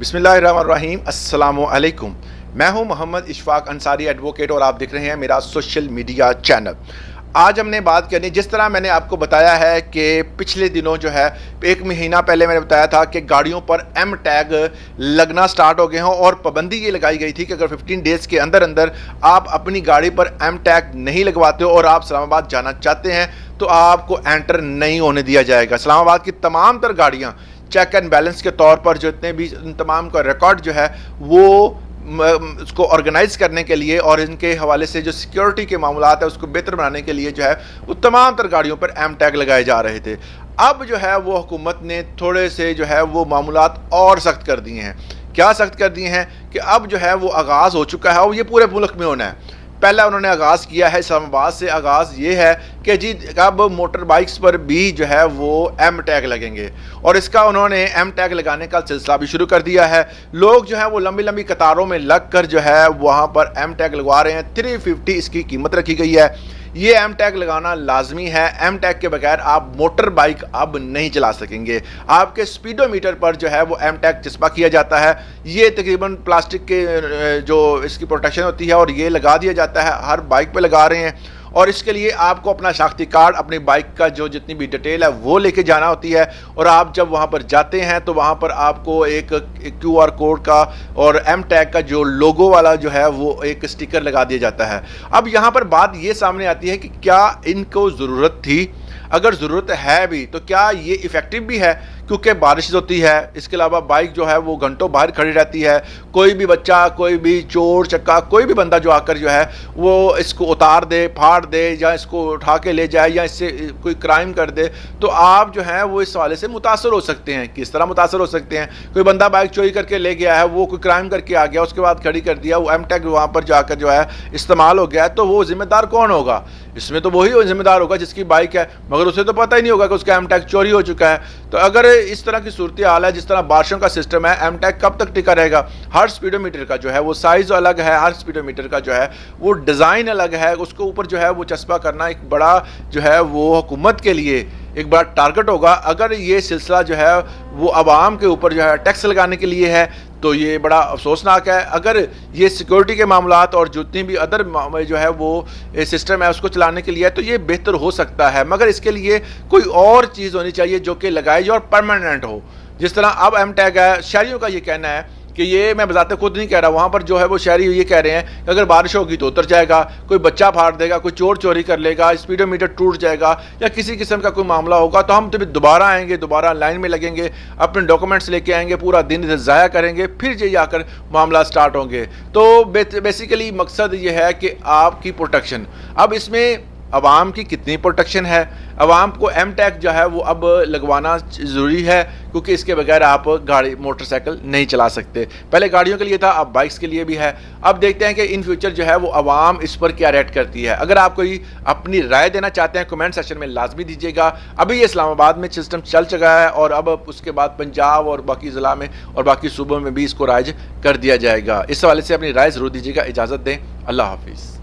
बिस्मिल्लाहिर्रहमानिर्रहीम। अस्सलामु अलैकुम। मैं हूं मोहम्मद इशफाक अंसारी एडवोकेट और आप देख रहे हैं मेरा सोशल मीडिया चैनल। आज हमने बात करनी, जिस तरह मैंने आपको बताया है कि पिछले दिनों जो है एक महीना पहले मैंने बताया था कि गाड़ियों पर एम टैग लगना स्टार्ट हो गए हैं और पाबंदी ये लगाई गई थी कि अगर 15 डेज़ के अंदर अंदर आप अपनी गाड़ी पर एम टैग नहीं लगवाते हो और आप इस्लामाबाद जाना चाहते हैं तो आपको एंटर नहीं होने दिया जाएगा। इस्लामाबाद की तमाम तर गाड़ियाँ चेक एंड बैलेंस के तौर पर जितने भी तमाम का रिकॉर्ड जो है वो उसको ऑर्गेनाइज करने के लिए और इनके हवाले से जो सिक्योरिटी के मामलात है उसको बेहतर बनाने के लिए जो है वो तमाम तर गाड़ियों पर एम टैग लगाए जा रहे थे। अब जो है वो हुकूमत ने थोड़े से जो है वो मामलात और सख्त कर दिए हैं। क्या सख्त कर दिए हैं कि अब जो है वो आगाज़ हो चुका है और ये पूरे मुल्क में होना है। पहला उन्होंने आगाज़ किया है इस्लामाबाद से। आगाज़ ये है कि जी अब मोटर बाइक्स पर भी जो है वो एम टैग लगेंगे और इसका उन्होंने एम टैग लगाने का सिलसिला भी शुरू कर दिया है। लोग जो है वो लंबी लंबी कतारों में लग कर जो है वहाँ पर एम टैग लगवा रहे हैं। 350 इसकी कीमत रखी गई है। ये एम टैग लगाना लाजमी है। एम टैग के बगैर आप मोटर बाइक अब नहीं चला सकेंगे। आपके स्पीडोमीटर पर जो है वो एम टैग चस्पा किया जाता है। ये तकरीबन प्लास्टिक के जो इसकी प्रोटेक्शन होती है और ये लगा दिया जाता है, हर बाइक पे लगा रहे हैं और इसके लिए आपको अपना शनाख्ती कार्ड, अपनी बाइक का जो जितनी भी डिटेल है वो लेके जाना होती है और आप जब वहाँ पर जाते हैं तो वहाँ पर आपको एक QR कोड का और एम टैग का जो लोगो वाला जो है वो एक स्टिकर लगा दिया जाता है। अब यहाँ पर बात ये सामने आती है कि क्या इनको ज़रूरत थी? अगर ज़रूरत है भी तो क्या ये इफ़ेक्टिव भी है? क्योंकि बारिश होती है, इसके अलावा बाइक जो है वो घंटों बाहर खड़ी रहती है। कोई भी बच्चा, कोई भी चोर चक्का, कोई भी बंदा जो आकर जो है वो इसको उतार दे, फाड़ दे या इसको उठा के ले जाए या इससे कोई क्राइम कर दे तो आप जो है वो इस हवाले से मुतासर हो सकते हैं। किस तरह मुतासर हो सकते हैं? कोई बंदा बाइक चोरी करके ले गया है, वो कोई क्राइम करके आ गया, उसके बाद खड़ी कर दिया, वो एम टैग वहाँ पर जाकर जो है इस्तेमाल हो गया है, तो वो जिम्मेदार कौन होगा? इसमें तो वही जिम्मेदार होगा जिसकी बाइक है, मगर उसे तो पता ही नहीं होगा कि उसका एम टैग चोरी हो चुका है। तो अगर इस तरह की सूरत हाल है, जिस तरह बारिशों का सिस्टम है, एम टैग कब तक टिका रहेगा? हर स्पीडोमीटर का जो है वो साइज़ अलग है, हर स्पीडोमीटर का जो है वो डिज़ाइन अलग है, उसको ऊपर जो है वो चस्पा करना एक बड़ा जो है वो हुकूमत के लिए एक बड़ा टारगेट होगा। अगर ये सिलसिला जो है वो आवाम के ऊपर जो है टैक्स लगाने के लिए है तो ये बड़ा अफसोसनाक है। अगर ये सिक्योरिटी के मामलात और जितनी भी अदर जो है वो सिस्टम है उसको चलाने के लिए है तो ये बेहतर हो सकता है, मगर इसके लिए कोई और चीज़ होनी चाहिए जो कि लगाई जाए और परमानेंट हो। जिस तरह अब एम टैग है, शहरियों का ये कहना है कि ये मैं बजाते खुद नहीं कह रहा, वहाँ पर जो है वो शहरी ये कह रहे हैं कि अगर बारिश होगी तो उतर जाएगा, कोई बच्चा फाड़ देगा, कोई चोर चोरी कर लेगा, स्पीडोमीटर टूट जाएगा या किसी किस्म का कोई मामला होगा तो हम तो दोबारा आएंगे, दोबारा लाइन में लगेंगे, अपने डॉक्यूमेंट्स लेके आएंगे, पूरा दिन इसे ज़ाया करेंगे, फिर ये आकर मामला स्टार्ट होंगे। तो बेसिकली मकसद ये है कि आपकी प्रोटेक्शन। अब इसमें अवाम की कितनी प्रोटेक्शन है? अवाम को एम टैग जो है वो अब लगवाना ज़रूरी है क्योंकि इसके बगैर आप गाड़ी मोटरसाइकिल नहीं चला सकते। पहले गाड़ियों के लिए था, अब बाइक्स के लिए भी है। अब देखते हैं कि इन फ्यूचर जो है वो अवाम इस पर क्या रिएक्ट करती है। अगर आप कोई अपनी राय देना चाहते हैं कमेंट सेक्शन में लाजमी दीजिएगा। अभी ये इस्लामाबाद में सिस्टम चल चुका है और अब उसके बाद पंजाब और बाकी ज़िला में और बाकी सूबों में भी इसको राइज कर दिया जाएगा। इस हवाले से अपनी राय ज़रूर दीजिएगा। इजाज़त दें। अल्लाह हाफिज़।